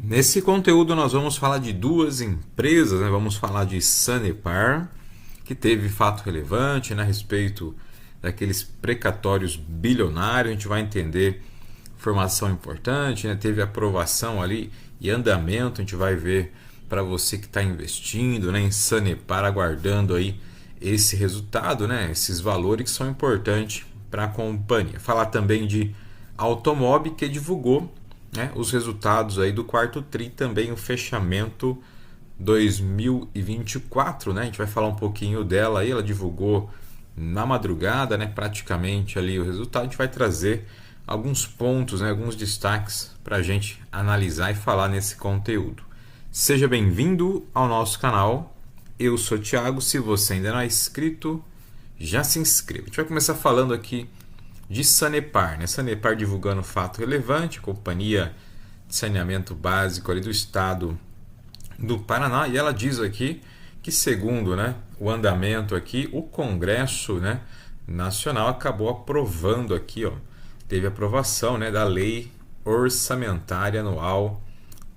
Nesse conteúdo nós vamos falar de duas empresas, né? Vamos falar de Sanepar, que teve fato relevante, né, a respeito daqueles precatórios bilionários. A gente vai entender informação importante, né? Teve aprovação ali e andamento. A gente vai ver para você que está investindo, né, em Sanepar, aguardando aí esse resultado, né, esses valores que são importantes para a companhia. Falar também de Automob, que divulgou, né, os resultados aí do quarto tri, também o fechamento 2024, né? A gente vai falar um pouquinho dela aí. Ela divulgou na madrugada, né, praticamente ali o resultado. A gente vai trazer alguns pontos, né, alguns destaques para a gente analisar e falar nesse conteúdo. Seja bem-vindo ao nosso canal. Eu sou o Thiago. Se você ainda não é inscrito, já se inscreva. A gente vai começar falando aqui de Sanepar, né? Sanepar divulgando fato relevante, companhia de saneamento básico ali do estado do Paraná, e ela diz aqui que, segundo, né, o andamento aqui, o Congresso, né, Nacional acabou aprovando aqui, ó, teve aprovação, né, da Lei Orçamentária Anual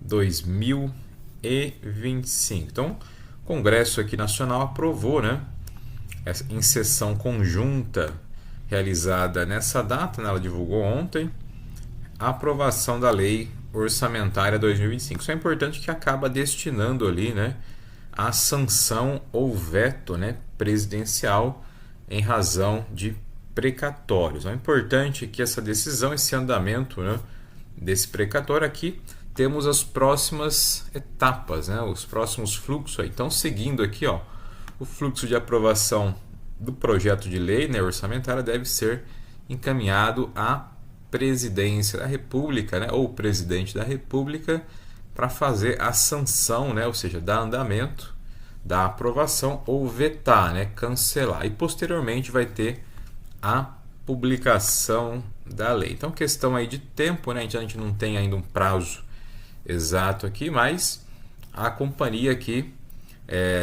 2025. Então, o Congresso aqui Nacional aprovou, né, em sessão conjunta realizada nessa data, né, ela divulgou ontem, a aprovação da Lei Orçamentária 2025. Isso é importante, que acaba destinando ali, né, a sanção ou veto, né, presidencial em razão de precatórios. É importante que essa decisão, esse andamento, né, desse precatório aqui, temos as próximas etapas, né, os próximos fluxos aí. Então, seguindo aqui, ó, o fluxo de aprovação do projeto de lei, né, orçamentária, deve ser encaminhado à presidência da República, né, ou presidente da República, para fazer a sanção, né, ou seja, dar andamento, dar aprovação ou vetar, né, cancelar. E posteriormente vai ter a publicação da lei. Então, questão aí de tempo, né, a gente não tem ainda um prazo exato aqui, mas a companhia aqui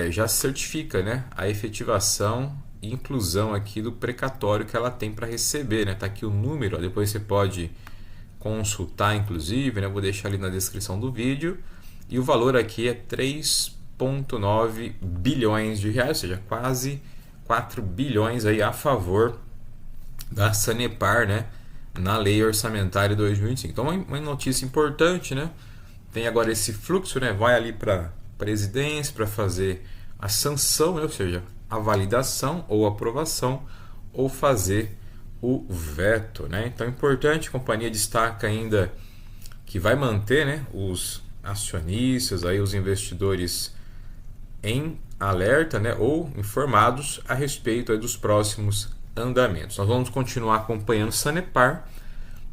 já certifica, né, a efetivação e inclusão aqui do precatório que ela tem para receber, né? Tá aqui o número, ó, depois você pode consultar, inclusive, né? Vou deixar ali na descrição do vídeo. E o valor aqui é 3,9 bilhões de reais, ou seja, quase 4 bilhões aí a favor da Sanepar, né, na Lei Orçamentária 2025. Então, uma notícia importante, né? Tem agora esse fluxo, né? Vai ali para presidência para fazer a sanção, né? Ou seja, a validação ou aprovação, ou fazer o veto, né? Então é importante. A companhia destaca ainda que vai manter, né, os acionistas, aí, os investidores em alerta, né, ou informados a respeito aí dos próximos andamentos. Nós vamos continuar acompanhando Sanepar,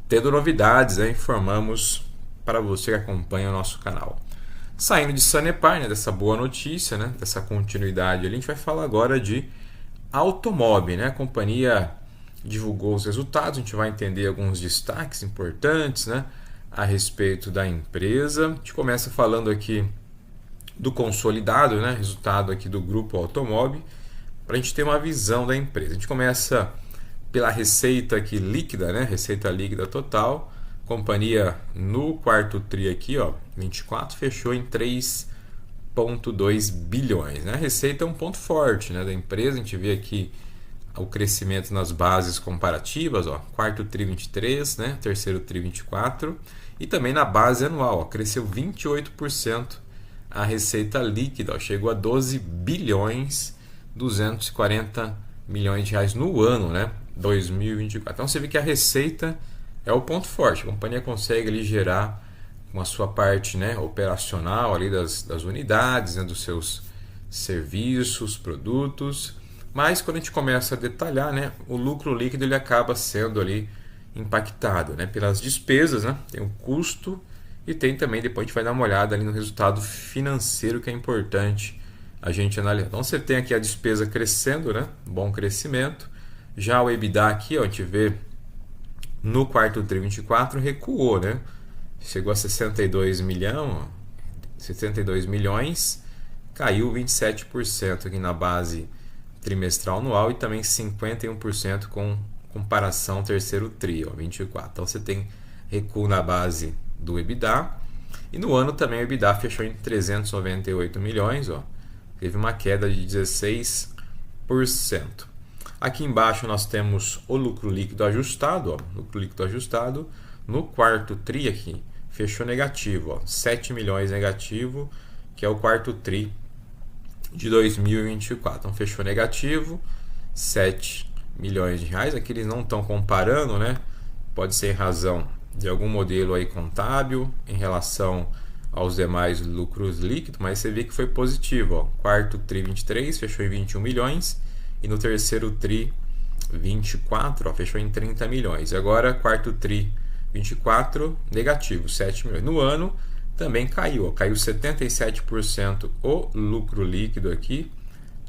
tendo novidades, né, informamos para você que acompanha o nosso canal. Saindo de Sanepar, né, dessa boa notícia, né, dessa continuidade, a gente vai falar agora de Automob, né? A companhia divulgou os resultados, a gente vai entender alguns destaques importantes, né, a respeito da empresa. A gente começa falando aqui do consolidado, né, resultado aqui do grupo Automob, para a gente ter uma visão da empresa. A gente começa pela receita aqui líquida, né, receita líquida total. Companhia no quarto tri aqui, ó, 24, fechou em 3,2 bilhões, né? A receita é um ponto forte, né, da empresa. A gente vê aqui o crescimento nas bases comparativas, ó, quarto tri 23, né, terceiro tri 24, e também na base anual, ó, cresceu 28% a receita líquida, ó, chegou a 12 bilhões 240 milhões de reais no ano, né, 2024. Então você vê que a receita é o ponto forte. A companhia consegue ali gerar com a sua parte, né, operacional ali das unidades, né, dos seus serviços, produtos. Mas quando a gente começa a detalhar, né, o lucro líquido ele acaba sendo ali impactado, né, pelas despesas, né, tem o custo e tem também, depois a gente vai dar uma olhada ali no resultado financeiro, que é importante a gente analisar. Então você tem aqui a despesa crescendo, né, bom crescimento. Já o EBITDA aqui, ó, a gente vê no quarto tri 24 recuou, né? Chegou a 62 milhões, caiu 27% aqui na base trimestral anual e também 51% com comparação terceiro tri, ó, 24. Então você tem recuo na base do EBITDA E no ano também o EBITDA fechou em 398 milhões, ó. Teve uma queda de 16%. Aqui embaixo nós temos o lucro líquido ajustado, ó. Lucro líquido ajustado no quarto tri aqui fechou negativo, ó, 7 milhões negativo, que é o quarto tri de 2024. Então fechou negativo, 7 milhões de reais. Aqui eles não estão comparando, né? Pode ser em razão de algum modelo aí contábil em relação aos demais lucros líquidos, mas você vê que foi positivo, ó. Quarto tri 23 fechou em 21 milhões e no terceiro tri 24, ó, fechou em 30 milhões. Agora quarto tri 24 negativo, 7 milhões. No ano também caiu, ó, caiu 77% o lucro líquido aqui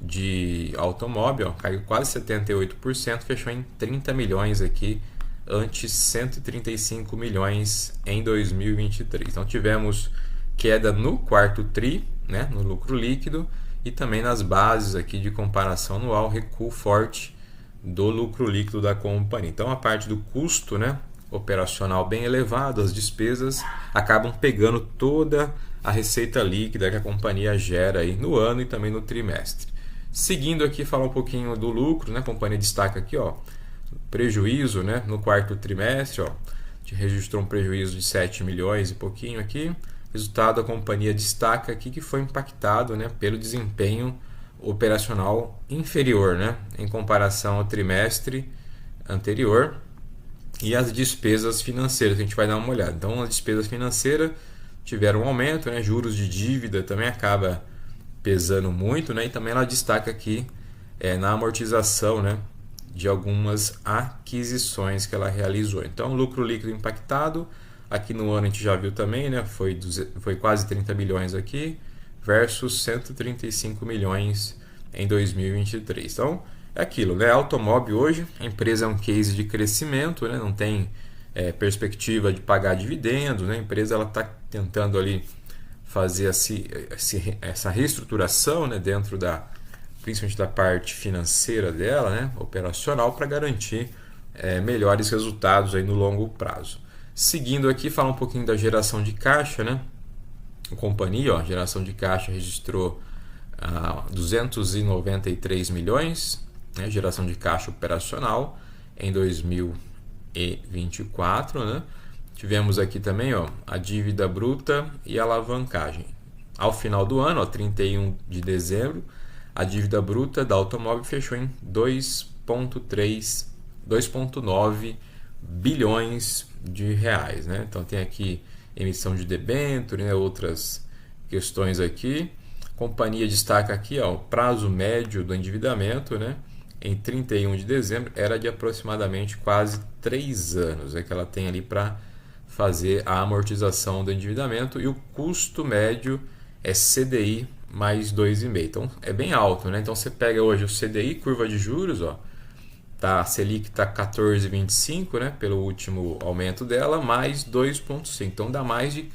de automóvel, ó, caiu quase 78%, fechou em 30 milhões aqui, antes 135 milhões em 2023. Então tivemos queda no quarto tri, né, no lucro líquido, e também nas bases aqui de comparação anual, recuo forte do lucro líquido da companhia. Então a parte do custo, né, operacional bem elevado, as despesas acabam pegando toda a receita líquida que a companhia gera aí no ano e também no trimestre. Seguindo aqui, falar um pouquinho do lucro, né? A companhia destaca aqui, ó, prejuízo, né? No quarto trimestre, ó, registrou um prejuízo de 7 milhões e pouquinho aqui. Resultado, a companhia destaca aqui que foi impactado, né, pelo desempenho operacional inferior, né, em comparação ao trimestre anterior, e as despesas financeiras, a gente vai dar uma olhada. Então, as despesas financeiras tiveram um aumento, né, juros de dívida também acaba pesando muito, né, e também ela destaca aqui na amortização, né, de algumas aquisições que ela realizou. Então, lucro líquido impactado. Aqui no ano a gente já viu também, né? Foi quase 30 milhões aqui versus 135 milhões em 2023. Então é aquilo, né? Automóvel hoje, a empresa é um case de crescimento, né? Não tem perspectiva de pagar dividendos, né? A empresa ela está tentando ali fazer essa reestruturação, né? Dentro principalmente da parte financeira dela, né? Operacional, para garantir melhores resultados aí no longo prazo. Seguindo aqui, falar um pouquinho da geração de caixa, né? A companhia, ó, geração de caixa registrou 293 milhões, né? Geração de caixa operacional em 2024, né? Tivemos aqui também, ó, a dívida bruta e a alavancagem. Ao final do ano, ó, 31 de dezembro, a dívida bruta da automóvel fechou em 2,9 bilhões de reais, né? Então tem aqui emissão de debênture, né? Outras questões aqui. A companhia destaca aqui, ó, o prazo médio do endividamento, né? Em 31 de dezembro era de aproximadamente quase 3 anos, que ela tem ali para fazer a amortização do endividamento, e o custo médio é CDI mais 2,5. Então é bem alto, né? Então você pega hoje o CDI, curva de juros, ó, a Selic está 14,25, né, pelo último aumento dela, mais 2,5. Então dá mais de,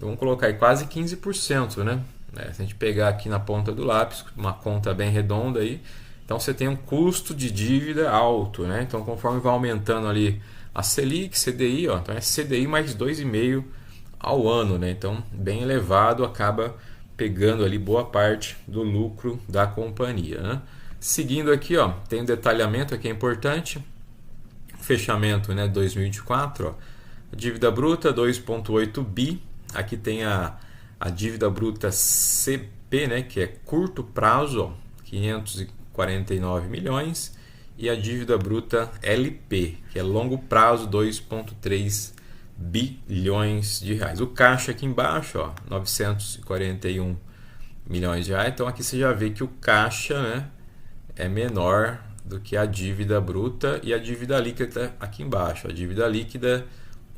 vamos colocar aí, quase 15%, né? Se a gente pegar aqui na ponta do lápis, uma conta bem redonda aí, então você tem um custo de dívida alto, né? Então conforme vai aumentando ali a Selic, CDI, ó, então é CDI mais 2,5 ao ano, né? Então bem elevado, acaba pegando ali boa parte do lucro da companhia, né? Seguindo aqui, ó, tem um detalhamento aqui importante. Fechamento, né, 2024, ó, a dívida bruta 2,8 bi. Aqui tem a dívida bruta CP, né, que é curto prazo, ó, 549 milhões, e a dívida bruta LP, que é longo prazo, 2,3 bilhões de reais. O caixa aqui embaixo, ó, 941 milhões de reais. Então aqui você já vê que o caixa, né, é menor do que a dívida bruta, e a dívida líquida aqui embaixo. A dívida líquida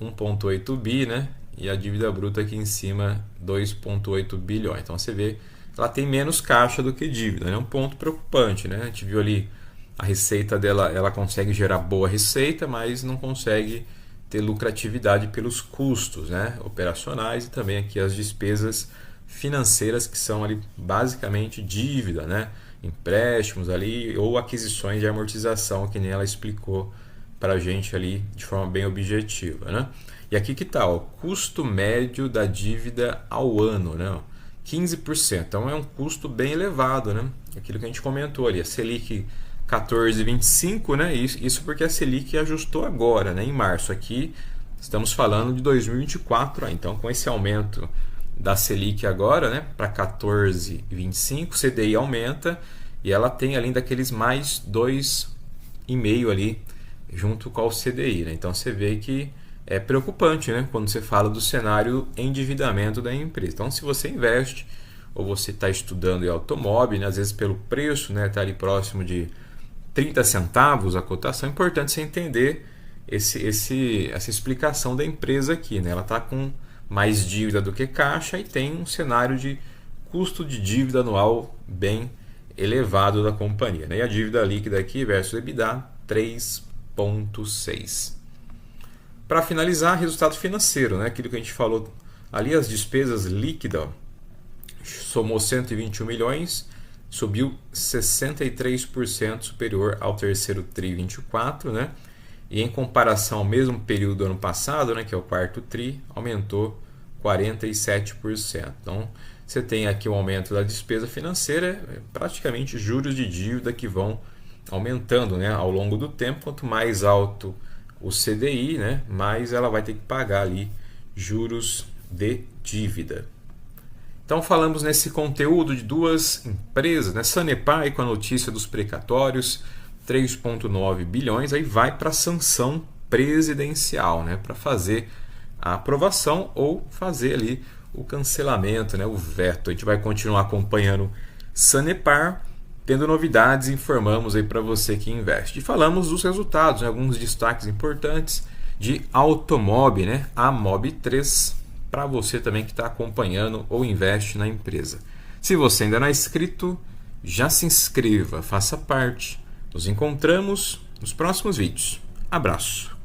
1,8 bi, né? E a dívida bruta aqui em cima 2,8 bilhões. Então você vê que ela tem menos caixa do que dívida, né? É um ponto preocupante, né? A gente viu ali a receita dela, ela consegue gerar boa receita, mas não consegue ter lucratividade pelos custos, né, operacionais, e também aqui as despesas financeiras, que são ali basicamente dívida, né, empréstimos ali ou aquisições de amortização, que nem ela explicou para a gente ali de forma bem objetiva, né? E aqui que está, o custo médio da dívida ao ano, né? 15%. Então é um custo bem elevado, né? Aquilo que a gente comentou ali, a Selic 14,25, né? Isso porque a Selic ajustou agora, né? Em março. Aqui estamos falando de 2024, então com esse aumento da Selic agora, né, para 14,25, o CDI aumenta e ela tem além daqueles mais 2,5 ali junto com o CDI, né? Então você vê que é preocupante, né, quando você fala do cenário endividamento da empresa. Então se você investe ou você está estudando em automóvel, né, às vezes pelo preço, né, está ali próximo de 30 centavos a cotação, é importante você entender essa explicação da empresa aqui, né? Ela está com mais dívida do que caixa e tem um cenário de custo de dívida anual bem elevado da companhia, né? E a dívida líquida aqui versus EBITDA 3,6. Para finalizar, resultado financeiro, né? Aquilo que a gente falou ali, as despesas líquidas, somou 121 milhões, subiu 63% superior ao terceiro TRI 24, né? E em comparação ao mesmo período do ano passado, né, que é o quarto TRI, aumentou 47%. Então, você tem aqui o aumento da despesa financeira, praticamente juros de dívida que vão aumentando, né, ao longo do tempo. Quanto mais alto o CDI, né, mais ela vai ter que pagar ali juros de dívida. Então, falamos nesse conteúdo de duas empresas, né, Sanepar com a notícia dos precatórios, 3,9 bilhões, aí vai para a sanção presidencial, né, para fazer a aprovação ou fazer ali o cancelamento, né, o veto. A gente vai continuar acompanhando Sanepar, tendo novidades, informamos aí para você que investe. E falamos dos resultados, né, alguns destaques importantes de Automob, né, a Mob3, para você também que está acompanhando ou investe na empresa. Se você ainda não é inscrito, já se inscreva, faça parte. Nos encontramos nos próximos vídeos. Abraço!